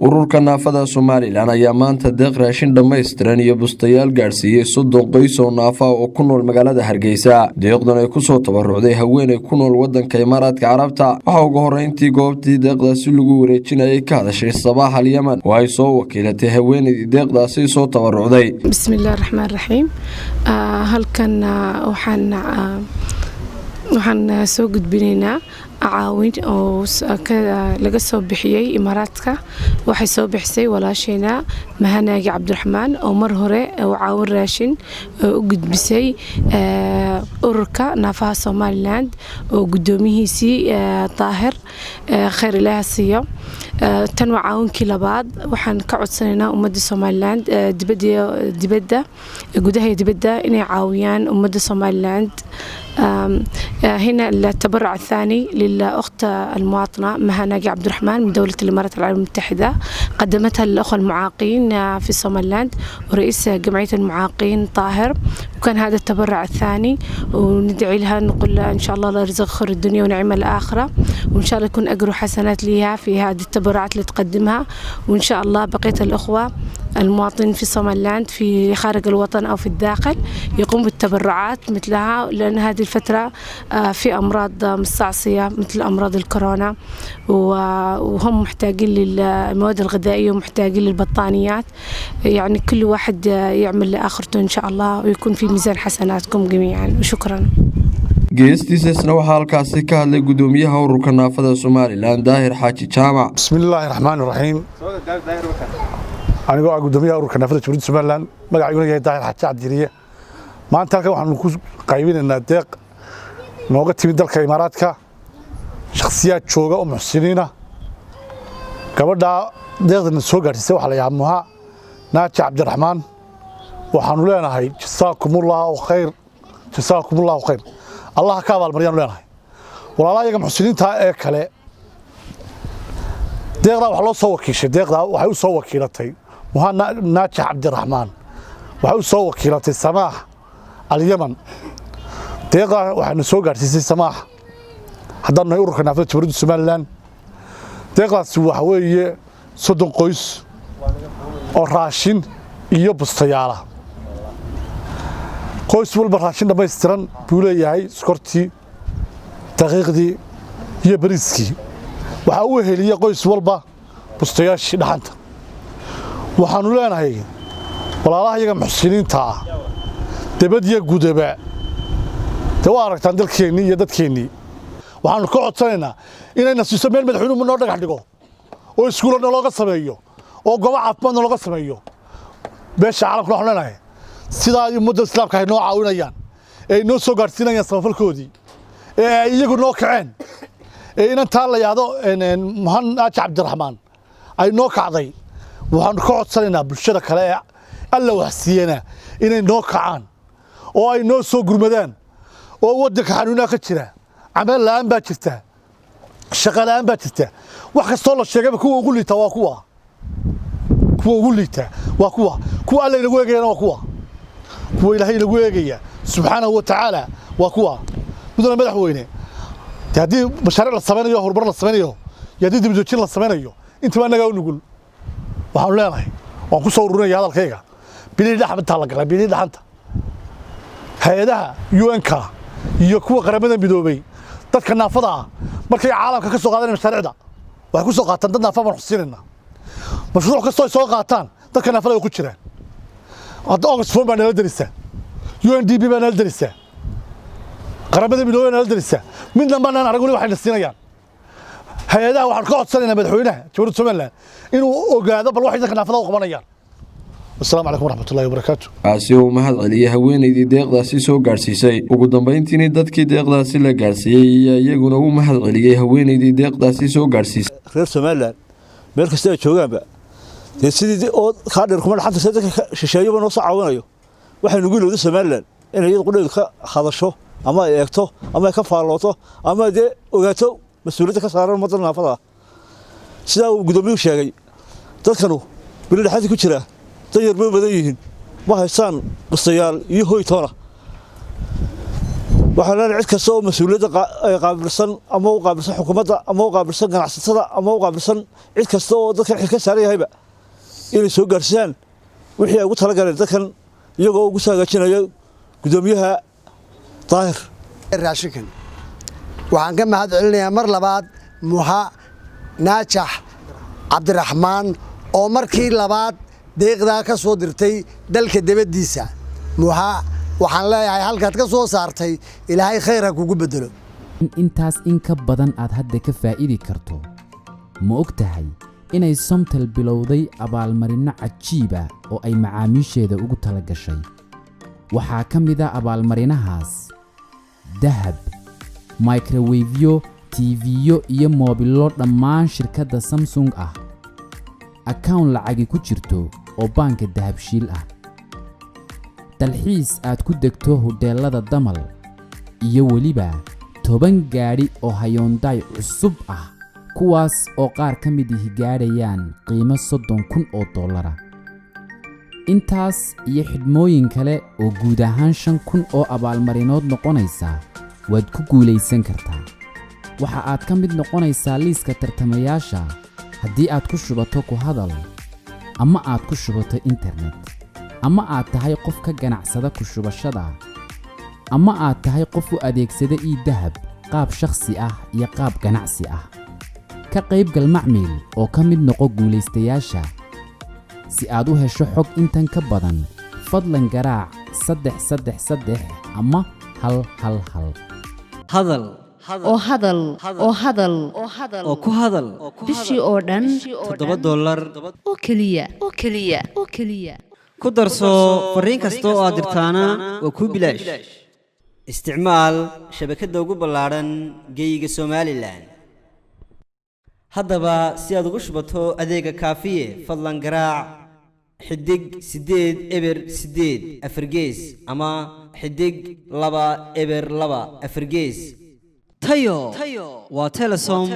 ururka naafada Soomaaliland ayaa maanta deeq raashin dhameystiran iyo bustayaal gaarsiiyay 30 qoys oo naafa oo ku nool magaalada Hargeysa. Deeqdan ay ku soo tabarucday haweeney ku nool wadanka Imaaraadka Carabta. Waxa ugu horeyntii goobtii deeqdaasi lagu wareejinayay ka hadashay Sabaax al-Yaman oo ay soo wakiilatay haweeney deeqdaasi soo tabarucday. Bismillaahir Rahmaanir Rahiim. Halkan waxaan soo gudbinaynaa caawin oo laga soo bixiyay Imaaraadka. waxay soo bixisay walaashayna Mahanaagi Cabdiraxmaan oo mar hore caawin raashin u gudbisay ururka naafaha Soomaaliland oo gudoomiyihiisii Taahir khayr Ilaahay siiyo. tan waa caawinkii labaad. waxaan ka codsanaynaa ummadda Soomaaliland dibadda gudaha iyo dibadda inay caawiyaan ummadda Soomaaliland. هنا التبرع الثاني للأخت المواطنة مهاناجي عبد الرحمن من دولة الإمارات العربية المتحدة. قدمتها للأخوة المعاقين في صوماليلاند ورئيس جمعية المعاقين طاهر. وكان هذا التبرع الثاني وندعي لها نقول إن شاء الله يرزق خير الدنيا ونعم الآخرة وإن شاء الله يكون أجر حسنات ليها في هذه التبرعات اللي تقدمها. وإن شاء الله بقية الأخوة المواطنين في صوماليلاند في خارج الوطن أو في الداخل يقوم بالتبرعات مثلها لأن هذه الفترة في أمراض مستعصية مثل أمراض الكورونا وهم محتاجين للمواد الغذائية ومحتاجين للبطانيات. يعني كل واحد يعمل لآخرته إن شاء الله ويكون في ميزان حسناتكم جميعا وشكرا. geestiisana waxaa halkaasi ka hadlay gudoomiyaha ururka naafada Soomaaliland Daahir Xaaji Jaamac. Bismillaahir Rahmaanir Rahiim. anigoo gudoomiyaha ururka naafada Jamhuuriyadda Soomaaliland magacaygu yahay Daahir Xaaji Cabdiriye. maanta halkan waxaan ku qaybinaynaa deeq nooga timid dalka Imaaraadka shakhsiyaad jooga oo muxsiniina. gabadha deeqdan soo gaarsiisay waxa la yiraahdaa Muha Naaji Cabdiraxmaan. waxaanu leenahay jasaakumullahu khayr jasaakumullahu khayr. الله كابال مريان لنا والله يا محسنين تا كله ديقدا wax loo soo wakiishay deeqda waxay u soo wakiilatay Muhammad Naaji Cabdiraxmaan waxay u soo wakiilatay Sabaax al-Yaman deeqda waxaan soo gaarsiisay Sabaax haddana ururka naafada Jamhuuriyadda Soomaaliland deeqdaas waxa weeye 30 qoys oo raashin iyo bustayaala qoys walba raashin dhameystiran buu leeyahay sokortii daqiiqdii iyo bariiskii. waxa uu heliyay qoys walba bustayaashii dhaxanta. waxaanu leenahay walaalaha iyaga muxsiniinta ah dibadda gudaba tawa aragtaan dalkeenii iyo dadkeenii. waxaanu ka codsanaynaa inay nasiiso meel madaxweynuhu noo dhagax dhigo oo iskuulada looga sameeyo oo goobo caafimaad looga sameeyo. beesha caalamka waxaan leenahay sidaa ay ummadda islaamka ay noo caawinayaan ee noo soo gaarsiinayaan samafalkoodii ee iyagu noo kaceen ee inantaa la yiraahdo Muhammad Naaji Cabdiraxmaan ay noo kacday. waxaan ka codsanaynaa bulshada kale ee alla wax siiyana inay noo kacaan oo ay noo soo gurmadaan oo wadanka xanuuna ka jira amal la'aan baa jirta shaqo la'aan baa jirta. wax kastoo la sheegay kuwa ugu liita waa kuwa ugu liita waa kuwa alla inagu eegayana waa kuwa إلهي لقويقيا سبحانه وتعالى وكوا بدنا مدحوينه هذه مشاريع الصبانية هربر الصبانية يدي بدوتشين الصبانية أنت ما نجاو نقول وحول لنا وأنكو صورنا هذا الخير بيني ده حمد تعلق لا بيني ده أنت هذا UNK يكوا قريبا بدوبي تذكرنا فضاء مركي عالم كسو قادر المشاريع ده وكسو قاتن ضدنا فمن حسيننا مشروع كسو سوق قاتن تذكرنا فضاء وكتيره هذا أوكسفورد بنا ندرسه UNDP بنا ندرسه قرابة بدوية ندرسه من لما أنا أقول واحد السنة هذا واحد قاعد سنة مدحوينه تقول سمعنا إنه وقاعد بالواحد ذاك نافذه وقبنا السلام عليكم ورحمة الله وبركاته. عسيو mahad celiye haweeneydii deeqdaasi soo gaarsiisay. ugu dambeyntii dadkii deeqdaasi la gaarsiiyay iyaguna u mahad celiyay haweeneydii deeqdaasi soo gaarsiisay. reer Soomaaliland meel kasta ay joogaanba sidii oo ka dheer kuma xanta saddex shisheeyo noo soo caawinayo. waxaynu ugu leedahay Soomaaliland inay iyadu qudheed ka hadasho ama ay eegto ama ay ka faalooto ama ay ogaato mas'uuliyadda ka saaran ummadda naafada. sida uu gudoomiyuhu sheegay dadkanu bil dhaxad ku jira dayar badan yihiin ma haystaan bustayaal iyo hoy toona waxaan leenahay cid kasta oo mas'uuliyadda qaabilsan ama u qaabilsan xukuumadda ama u qaabilsan ganacsatada ama u qaabilsan cid kasta oo dadkan xil ka saaran yahayba inay soo gaarsiiyaan wixii ay ugu talagaleen dadkan iyagoo ugu hagaajinaya gudoomiyaha daahir raashinkan waxaan ka mahad celinayaa mar labaad muha naajax cabdiraxmaan oo markii labaad deeqdaa ka soo dirtay dalka dibaddiisa muha waxaan leeyahay halkaad ka soo saartay ilaahay khayr ha kugu bedelo intaas in ka badan aad hadda ka faa'iidi karto ma og tahay inay Somtel bilowday abaalmarino cajiib ah oo ay macaamiisheeda ugu tala gashay waxaa ka mid ah abaalmarinahaas dahab microwave TV-yo iyo moobilo dhammaan shirkadda Samsung ah account lacagi ku jirto oo banka dahabshiil ah dalxiis aad ku degto hoteelada damal iyo weliba 10 gaari oo Hyundai cusub ah kuwaas oo qaar ka mid ah gaarayaan qiimo $30,000 intaas iyo xidhmooyin kale oo guud ahaan 5,000 oo abaalmarinood noqonaysa waad ku guulaysan kartaa waxa aad ka mid noqonaysaa liiska tartamayaasha haddii aad ku shubato ku hadal ama aad ku shubato internet ama aad tahay qof ka ganacsada ku shubashada ama aad tahay qof u adeegsada dahab qaab shakhsi ah iyo qaab ganacsi ah ka qaybgal macmiil oo ka mid noqo guulaystayaasha si aad u hesho xog intan ka badan fadlan garaac 333 ama 111 hadal oo ku hadal bishii oo dhan $7 oo keliya ku darso fariin kasta oo aad dirtaana waa kuu bilaash isticmaal shabakadda ugu ballaaran geyga Somaliland haddaba si aad ugu shubato adeega kaafiye fadlan garaac xidig 8 eber 8 afargees ama xidig 2 eber 2 afargees tayo waa Telesom